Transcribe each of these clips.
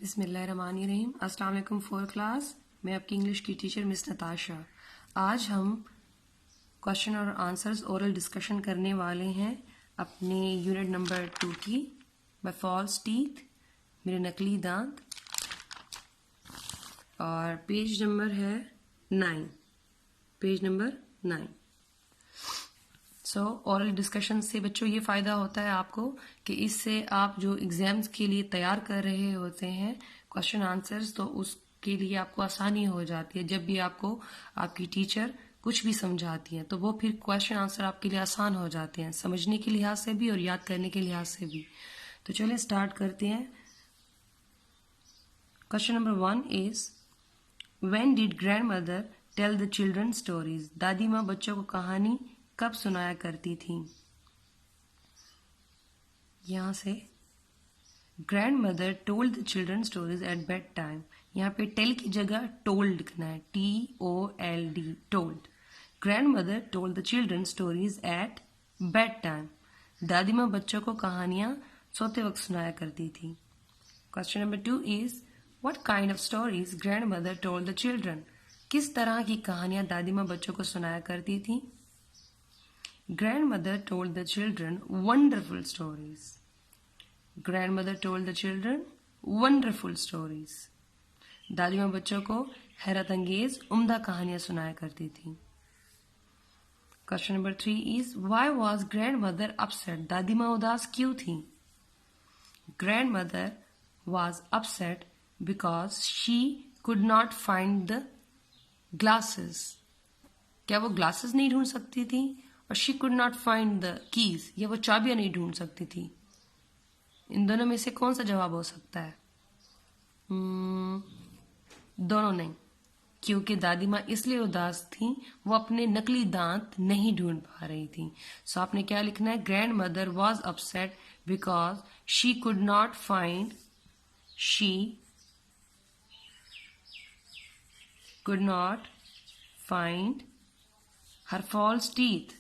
बिस्मिल्लाहिर्रहमानिर्रहीम। अस्सलाम वालेकुम फोर क्लास। मैं आपकी इंग्लिश की टीचर मिस नताशा। आज हम क्वेश्चन और आंसर्स ओरल डिस्कशन करने वाले हैं अपने यूनिट नंबर 2 की। माय फॉल्स टीथ, मेरे नकली दांत, और पेज नंबर है 9। Page number 9। ओरल डिस्कशन से बच्चों ये फ़ायदा होता है आपको कि इससे आप जो एग्ज़ाम्स के लिए तैयार कर रहे होते हैं क्वेश्चन आंसर्स, तो उसके लिए आपको आसानी हो जाती है। जब भी आपको आपकी टीचर कुछ भी समझाती हैं तो वो फिर क्वेश्चन आंसर आपके लिए आसान हो जाते हैं, समझने के लिहाज से भी और याद करने के लिहाज से भी। तो चलिए स्टार्ट करते हैं। Question number 1 is when did grandmother tell the children stories? दादी माँ बच्चों को कहानी कब सुनाया करती थी? यहां से grand mother told the children stories at bed time. यहाँ पे टेल की जगह टोल्ड लिखना है, TOLD, told. Grand mother told the children stories at bed time. दादी माँ बच्चों को कहानियां सोते वक्त सुनाया करती थी। Question number 2 is what kind of stories grand mother told the children? किस तरह की कहानियां दादी माँ बच्चों को सुनाया करती थी? Grandmother told the children wonderful stories. Grandmother told the children wonderful stories. दादी माँ बच्चों को हैरत अंगेज उम्दा कहानियां सुनाया करती थी। Question number 3 is why was grand mother upset? दादी माँ उदास क्यों थी? Grandmother was upset because she could not find the glasses. क्या वो ग्लासेस नहीं ढूंढ सकती थी? और she could not find the keys, या वो चाबियां नहीं ढूंढ सकती थी। इन दोनों में से कौन सा जवाब हो सकता है? दोनों नहीं, क्योंकि दादी माँ इसलिए उदास थी, वो अपने नकली दांत नहीं ढूंढ पा रही थी। सो आपने क्या लिखना है? Grandmother was upset because she could not find her false teeth.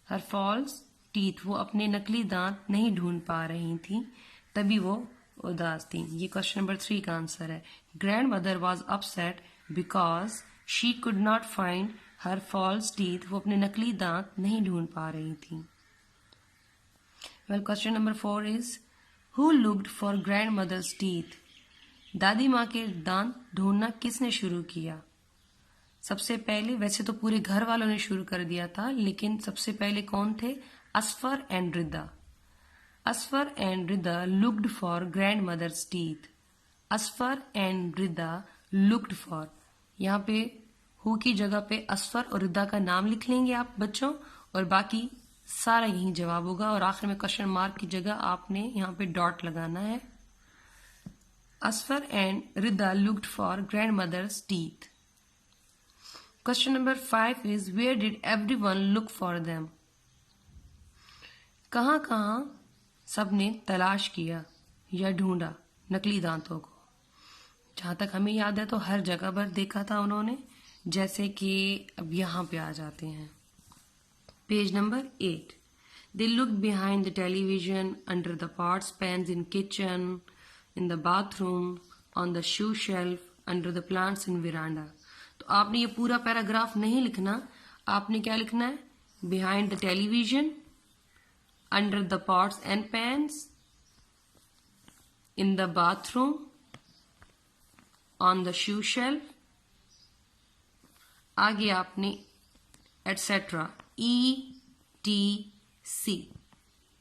Her false teeth, वो अपने नकली दांत नहीं ढूंढ पा रही थी, तभी वो उदास थी। ये क्वेश्चन नंबर 3 का आंसर है। Grandmother was upset because she could not find her false teeth, वो अपने नकली दांत नहीं ढूंढ पा रही थी। Well, question number 4 is who looked for grandmother's teeth? दादी माँ के दांत ढूंढना किसने शुरू किया? सबसे पहले, वैसे तो पूरे घर वालों ने शुरू कर दिया था, लेकिन सबसे पहले कौन थे? Asfar and Rida. Asfar and Rida looked for grandmother's teeth. Asfar and Rida looked for, यहाँ पे हु की जगह पे असफर और रिदा का नाम लिख लेंगे आप बच्चों, और बाकी सारा यही जवाब होगा। और आखिर में क्वेश्चन मार्क की जगह आपने यहाँ पे डॉट लगाना है। Asfar and Rida looked for grandmother's teeth. Question number 5 is where did everyone look for them? कहाँ कहाँ सबने तलाश किया या ढूंढा नकली दांतों को? जहां तक हमें याद है तो हर जगह पर देखा था उन्होंने। जैसे कि अब यहाँ पे आ जाते हैं, page number 8। They looked behind the television, under the pots, pans in kitchen, in the bathroom, on the shoe shelf, under the plants in veranda. तो आपने ये पूरा पैराग्राफ नहीं लिखना, आपने क्या लिखना है? Behind the television, under the pots and pans, in the bathroom, on the shoe shelf, आगे आपने एटसेट्रा, ETC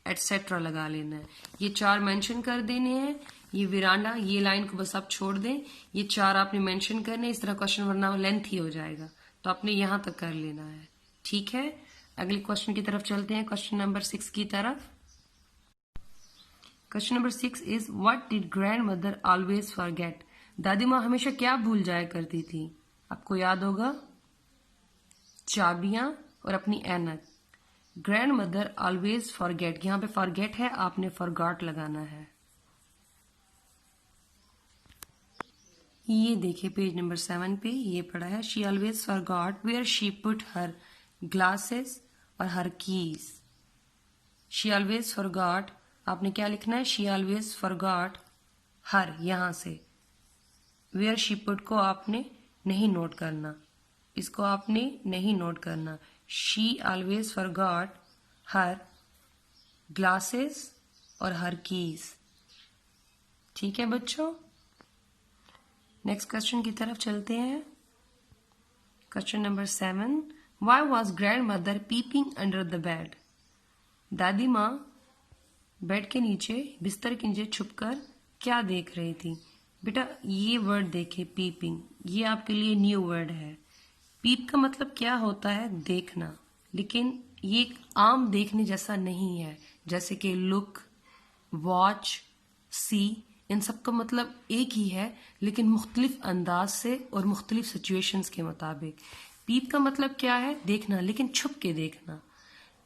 एटसेट्रा लगा लेना है। ये 4 मेंशन कर देने हैं। ये विरांडा, ये लाइन को बस आप छोड़ दें, ये 4 आपने मेंशन करने। इस तरह क्वेश्चन वरना लेंथ ही हो जाएगा, तो आपने यहां तक कर लेना है। ठीक है, अगले क्वेश्चन की तरफ चलते हैं, क्वेश्चन नंबर 6 की तरफ। Question number 6 is what did grand mother always forget? दादी माँ हमेशा क्या भूल जाया करती थी? आपको याद होगा, चाबियां और अपनी ऐनक। ग्रैंड मदर ऑलवेज फॉरगेट, यहाँ पे फॉरगेट है, आपने फॉरगॉट लगाना है। ये देखिए पेज नंबर 7 पे ये पड़ा है, she always forgot where she put her glasses और her keys. She always forgot, आपने क्या लिखना है? शी ऑलवेज फॉरगॉट हर यहाँ से, वेयर शी पुट को आपने नहीं नोट करना, इसको आपने नहीं नोट करना। She always forgot her glasses और हर कीज। ठीक है बच्चों, नेक्स्ट क्वेश्चन की तरफ चलते हैं। Question number 7, why was grandmother peeping under the bed? दादी माँ बेड के नीचे, बिस्तर के नीचे छुपकर क्या देख रही थी? बेटा ये वर्ड देखे, पीपिंग, ये आपके लिए न्यू वर्ड है। पीप का मतलब क्या होता है? देखना, लेकिन ये एक आम देखने जैसा नहीं है, जैसे कि लुक, वॉच, सी, इन सब का मतलब एक ही है, लेकिन मुख्तलिफ अंदाज से और मुख्तलिफ सिचुएशंस के मुताबिक। पीप का मतलब क्या है? देखना, लेकिन छुप के देखना।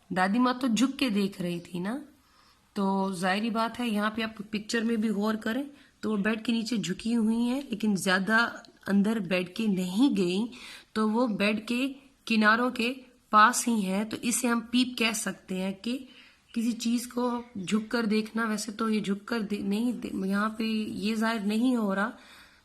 दादी माँ तो झुक के देख रही थी ना, तो जाहिर बात है यहाँ पे आप पिक्चर में भी गौर करें तो वो बेड के नीचे झुकी हुई है, लेकिन ज्यादा अंदर बेड के नहीं गई, तो वो बेड के किनारों के पास ही है। तो इसे हम पीप कह सकते हैं कि किसी चीज को झुक कर देखना। वैसे तो ये झुक कर नहीं, यहाँ पे ये जाहिर नहीं हो रहा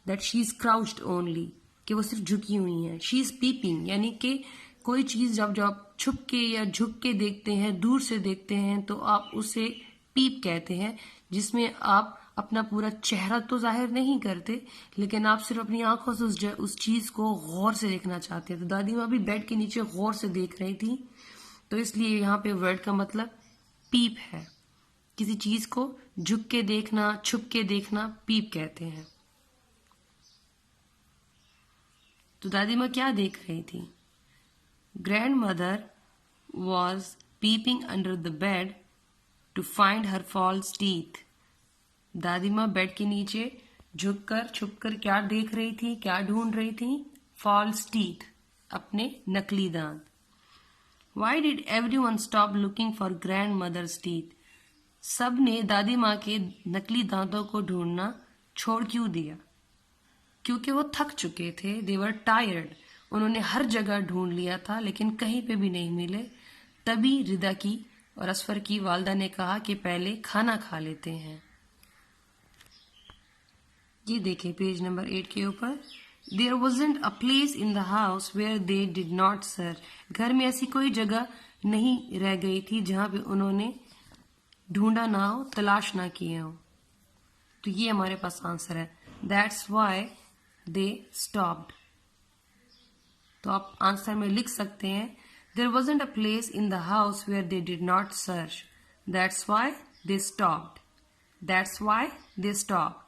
दैट शी इज क्राउच्ड ओनली, कि वो सिर्फ झुकी हुई है। शी इज पीपिंग, यानी कि कोई चीज जब आप छुप के या झुक के देखते हैं, दूर से देखते हैं, तो आप उसे पीप कहते हैं, जिसमें आप अपना पूरा चेहरा तो जाहिर नहीं करते, लेकिन आप सिर्फ अपनी आंखों से उस चीज को गौर से देखना चाहते हैं। तो दादी माँ भी बेड के नीचे गौर से देख रही थी, तो इसलिए यहाँ पे वर्ड का मतलब पीप है। किसी चीज को झुक के देखना, छुप के देखना, पीप कहते हैं। तो दादी माँ क्या देख रही थी? Grandmother was peeping under the bed to find her false teeth. दादी माँ बेड के नीचे झुककर छुपकर क्या देख रही थी, क्या ढूंढ रही थी? फॉल्स टीथ, अपने नकली दांत। Why did everyone stop looking for grandmother's teeth? सब ने दादी माँ के नकली दांतों को ढूंढना छोड़ क्यों दिया? क्योंकि वो थक चुके थे, दे वर टायर्ड। उन्होंने हर जगह ढूंढ लिया था, लेकिन कहीं पे भी नहीं मिले। तभी रिदा की और असफर की वालदा ने कहा कि पहले खाना खा लेते हैं। ये देखें पेज नंबर 8 के ऊपर, there wasn't a place in the house where they did not search. घर में ऐसी कोई जगह नहीं रह गई थी जहां पे उन्होंने ढूंढा ना हो, तलाश ना किए हो। तो ये हमारे पास आंसर है, दैट्स वाई दे स्टॉप्ड। तो आप आंसर में लिख सकते हैं, there wasn't a place in the house where they did not search, that's why they stopped, that's why they stopped.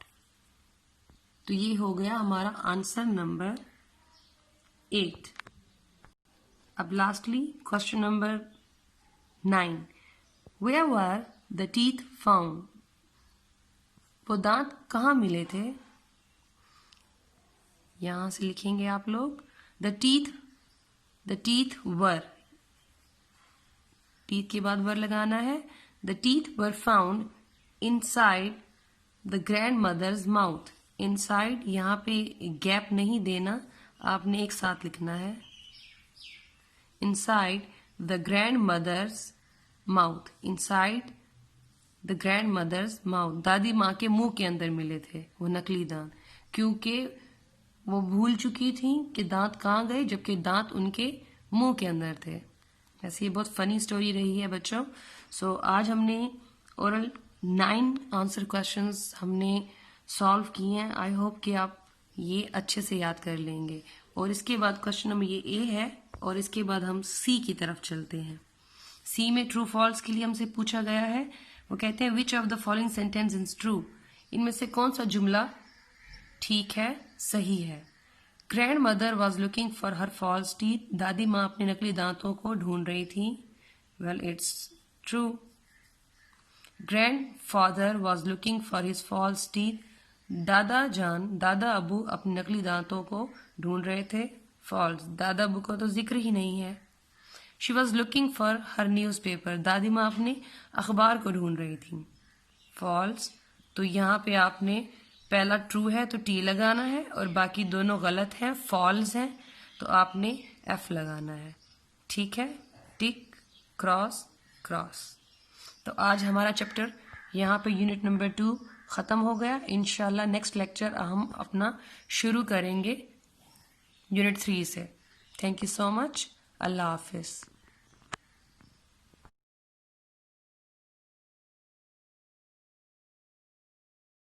तो ये हो गया हमारा आंसर नंबर 8। अब lastly question number 9, where were the teeth found? वो दांत कहाँ मिले थे? यहां से लिखेंगे आप लोग, द टीथ वर, टीथ के बाद वर लगाना है। The teeth were found inside the grandmother's mouth. Inside यहाँ पे गैप नहीं देना, आपने एक साथ लिखना है, inside the grandmother's mouth, inside the grandmother's mouth. दादी माँ के मुंह के अंदर मिले थे वो नकली दांत, क्योंकि वो भूल चुकी थी कि दांत कहाँ गए, जबकि दांत उनके मुंह के अंदर थे। ऐसे ये बहुत फनी स्टोरी रही है बच्चों। सो आज हमने ओरल 9 आंसर क्वेश्चंस हमने सॉल्व किए हैं। आई होप कि आप ये अच्छे से याद कर लेंगे। और इसके बाद क्वेश्चन नंबर ये ए है, और इसके बाद हम सी की तरफ चलते हैं। सी में ट्रू फॉल्स के लिए हमसे पूछा गया है, वो कहते हैं which of the following sentence is true? इनमें से कौन सा जुमला ठीक है, सही है? Grandmother was looking for her false teeth. दादी माँ अपने नकली दांतों को ढूंढ रही थी। Well it's true. Grandfather was looking for his false teeth. दादा अबू अपने नकली दांतों को ढूंढ रहे थे। फॉल्स, दादा अबू का तो जिक्र ही नहीं है। She was looking for her news paper. दादी माँ अपने अखबार को ढूंढ रही थी। फॉल्स, तो यहाँ पे आपने पहला ट्रू है तो टी लगाना है, और बाकी दोनों गलत हैं, फॉल्स हैं, तो आपने एफ लगाना है। ठीक है, टिक क्रॉस क्रॉस। तो आज हमारा चैप्टर यहाँ पे यूनिट नंबर 2 ख़त्म हो गया। इंशाल्लाह नेक्स्ट लेक्चर हम अपना शुरू करेंगे यूनिट 3 से। Thank you so much. अल्लाह हाफिज़।